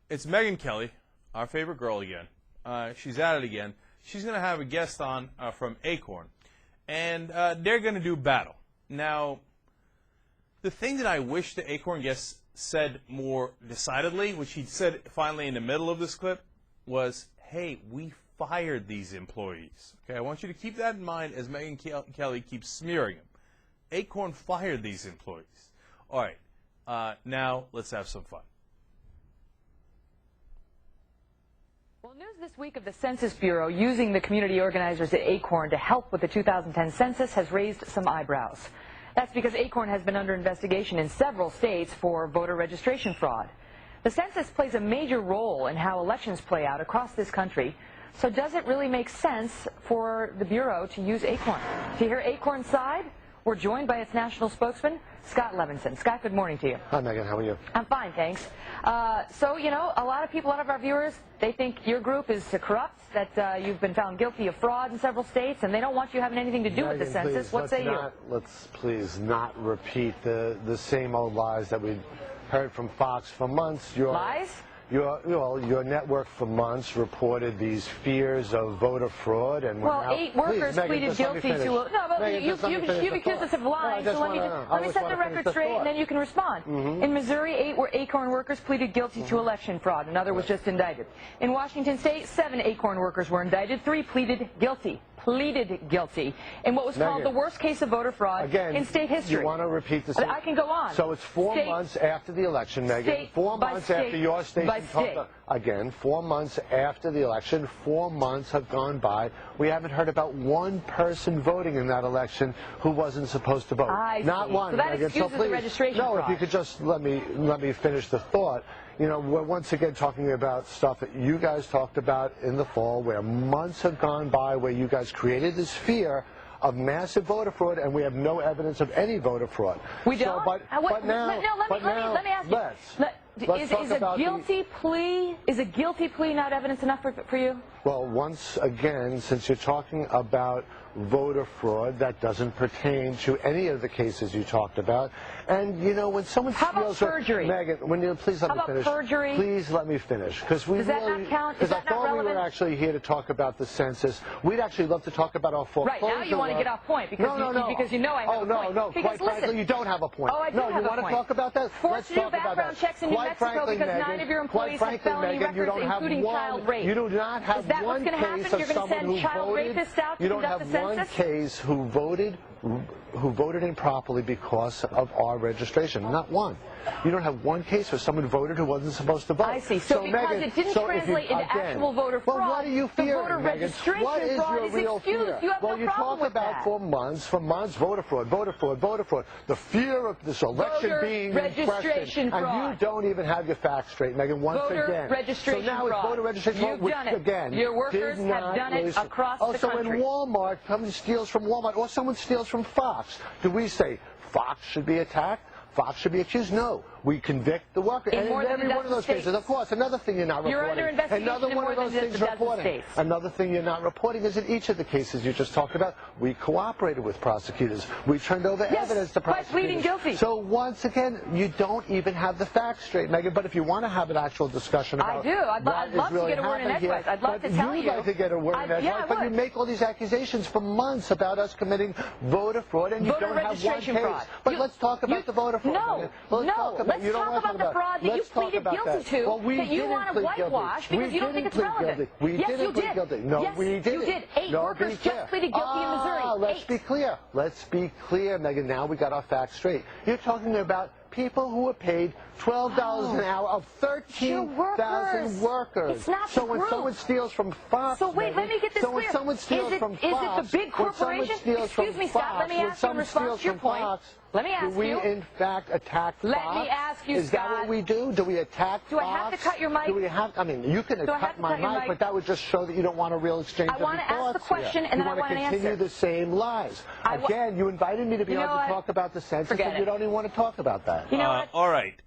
It's Megyn Kelly, our favorite girl again. She's at it again. She's going to have a guest on from Acorn, and they're going to do battle. Now, the thing that I wish the Acorn guest said more decidedly, which he said finally in the middle of this clip, was, hey, we fired these employees. Okay, I want you to keep that in mind as Megyn Kelly keeps smearing them. Acorn fired these employees. All right, now let's have some fun. Well, news this week of the Census Bureau using the community organizers at Acorn to help with the 2010 census has raised some eyebrows. That's because Acorn has been under investigation in several states for voter registration fraud. The census plays a major role in how elections play out across this country. So does it really make sense for the Bureau to use Acorn? To hear Acorn's side, we're joined by its national spokesman, Scott Levinson. Scott, good morning to you. Hi, Megyn. How are you? I'm fine, thanks. So, you know, a lot of our viewers, they think your group is corrupt, that you've been found guilty of fraud in several states, and they don't want you having anything to do with the census. Please, what say you? Let's please not repeat the same old lies that we've heard from Fox for months. Lies? Your network for months reported these fears of voter fraud, and well, 8 workers pleaded guilty to. No, but you've accused us of lying. So let me set the record straight, and then you can respond. In Missouri, 8 Acorn workers pleaded guilty to election fraud. Another was just indicted. In Washington State, 7 Acorn workers were indicted. 3 pleaded guilty. In what was called the worst case of voter fraud in state history. You want to repeat the same? I can go on. So it's 4 months after the election, Megyn. 4 months after your station talked. Again, 4 months after the election. 4 months have gone by. We haven't heard about one person voting in that election who wasn't supposed to vote. Not one. So that excuses the registration fraud. If you could just let me finish the thought. You know, we're once again talking about stuff that you guys talked about in the fall, where months have gone by, where you guys created this fear of massive voter fraud, and we have no evidence of any voter fraud. We don't? But now, let me ask you. Is a guilty plea not evidence enough for you? Well, once again, since you're talking about voter fraud, that doesn't pertain to any of the cases you talked about. And, you know, when someone How about perjury? Megyn, please let me finish. How about perjury? Please let me finish. Does that not count? Is that not relevant? Because I thought we were actually here to talk about the census. We'd actually love to talk about our foreclosure. Right, now you want to get off point because you know I have a point. No, quite frankly, you don't have a point. Oh, I do have a point. You want to talk about that? Forced to do background checks in New Mexico because 9 of your employees have felony records, including child rape. You do not have one case of someone who voted. You don't have one case who voted improperly because of our registration. Not one. You don't have one case where someone voted who wasn't supposed to vote. I see. So because Megyn, it didn't translate into actual voter fraud, well, what are you fearing, the voter registration what is fraud your is real excused. fear? You have no problem with that. For months, voter fraud. The fear of this election being in question. And you don't even have your facts straight, Megyn, once again. Registration so now fraud. It's voter registration fraud, which, again, your workers have done it across the country. So when Walmart someone steals from Walmart or someone steals from Fox, do we say Fox should be attacked? Fox should be accused? No. We convict the worker. And in every one of those cases, of course, another thing you're not reporting. You're under investigation another one of those things reporting. Another thing you're not reporting is in each of the cases you just talked about, we cooperated with prosecutors. We turned over evidence to prosecutors. By pleading guilty. So once again, you don't even have the facts straight, Megyn. But if you want to have an actual discussion about I'd love to get a word in edgewise. I'd love to tell you. You'd like to get a word in edgewise, but you make all these accusations for months about us committing voter fraud, and you don't have one case. But let's talk about the voter fraud. Let's talk about the fraud that you pleaded guilty to, that you want to whitewash because you don't think it's relevant. Yes, you did. No, we didn't. You did. 8 workers just pleaded guilty in Missouri. Let's be clear. Let's be clear, Megyn. Now we got our facts straight. You're talking about people who were paid $12 an hour of 13,000 workers. It's not so when someone steals from Fox, so wait, let me get this clear. When someone steals from Fox, is it the big corporation? Excuse me, Scott. Let me ask you in response to your point. Let me ask you. Do we in fact attack Fox? Let me ask you, Scott. Is that what we do? Do we attack Fox? Do I have to cut your mic? Do we have? I mean, you can cut my mic, but that would just show that you don't want a real exchange of thoughts. I want to ask the question, and then I want to answer. You want to continue the same lies. Again, you invited me to be able to talk about the census, and you don't even want to talk about that. You know what? All right.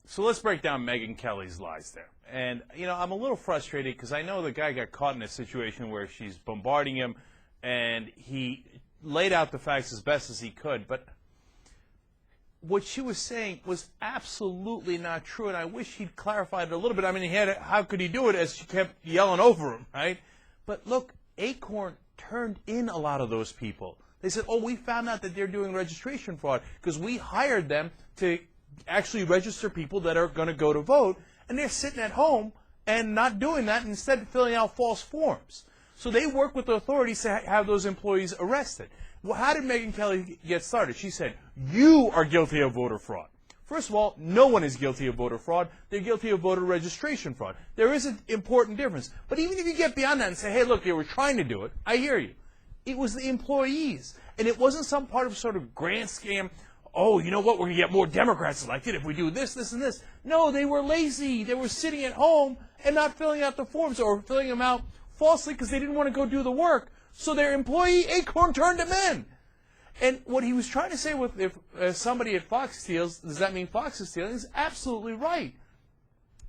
So let's break down Megyn Kelly's lies there. And, you know, I'm a little frustrated because I know the guy got caught in a situation where she's bombarding him, and he laid out the facts as best as he could. But what she was saying was absolutely not true, and I wish he'd clarified it a little bit. I mean, how could he do it as she kept yelling over him, right? But look, Acorn turned in a lot of those people. They said, oh, we found out that they're doing registration fraud because we hired them to actually register people that are going to go to vote, and they're sitting at home and not doing that, instead filling out false forms. So they work with the authorities to have those employees arrested. Well, how did Megyn Kelly get started? She said, you are guilty of voter fraud. First of all, no one is guilty of voter fraud. They're guilty of voter registration fraud. There is an important difference. But even if you get beyond that and say, hey, look, they were trying to do it, I hear you. It was the employees. And it wasn't some part of sort of grand scam, oh, you know what, we're going to get more Democrats elected if we do this, this, and this. No, they were lazy. They were sitting at home and not filling out the forms or filling them out falsely because they didn't want to go do the work. So their employee, Acorn, turned them in. And what he was trying to say with if somebody at Fox steals, does that mean Fox is stealing? He's absolutely right.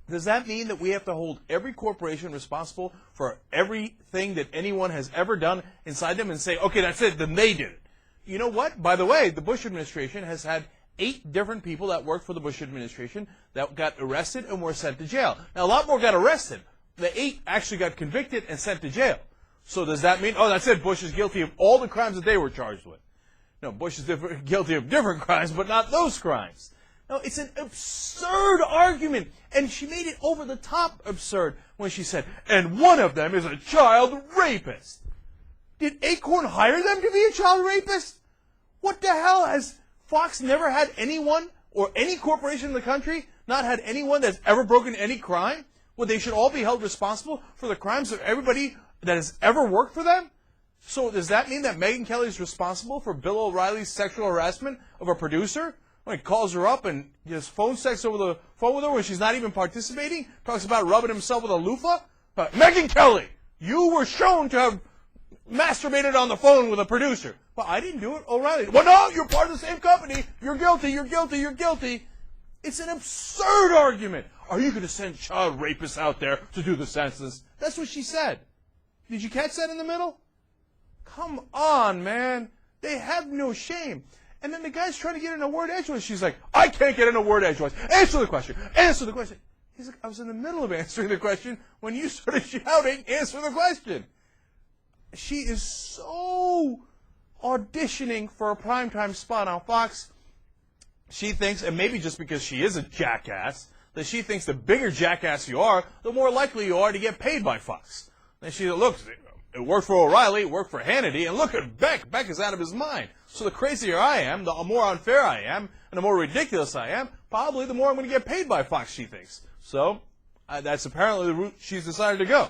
Does that mean that we have to hold every corporation responsible for everything that anyone has ever done inside them and say, okay, that's it, then they did it? You know what? By the way, the Bush administration has had 8 different people that worked for the Bush administration that got arrested and were sent to jail. Now, a lot more got arrested. The 8 actually got convicted and sent to jail. So does that mean, oh, that's it, Bush is guilty of all the crimes that they were charged with? No, Bush is guilty of different crimes, but not those crimes. No, it's an absurd argument. And she made it over the top absurd when she said, and one of them is a child rapist. Did Acorn hire them to be a child rapist? What the hell? Has Fox never had anyone or any corporation in the country not had anyone that's ever broken any crime? Well, they should all be held responsible for the crimes of everybody that has ever worked for them? So does that mean that Megyn Kelly is responsible for Bill O'Reilly's sexual harassment of a producer? When he calls her up and just phone sex over the phone with her when she's not even participating? Talks about rubbing himself with a loofah? Megyn Kelly, you were shown to have masturbated on the phone with a producer. Well, I didn't do it. O'Reilly. Well, no, you're part of the same company. You're guilty, you're guilty, you're guilty. It's an absurd argument. Are you going to send child rapists out there to do the census? That's what she said. Did you catch that in the middle? Come on, man. They have no shame. And then the guy's trying to get in a word edgewise. She's like, I can't get in a word edgewise. Answer the question. Answer the question. He's like, I was in the middle of answering the question when you started shouting, answer the question. She is so auditioning for a primetime spot on Fox. She thinks, and maybe just because she is a jackass, that she thinks the bigger jackass you are, the more likely you are to get paid by Fox. And she looks, it worked for O'Reilly, it worked for Hannity, and look at Beck. Beck is out of his mind. So the crazier I am, the more unfair I am, and the more ridiculous I am, probably the more I'm going to get paid by Fox, she thinks. So that's apparently the route she's decided to go.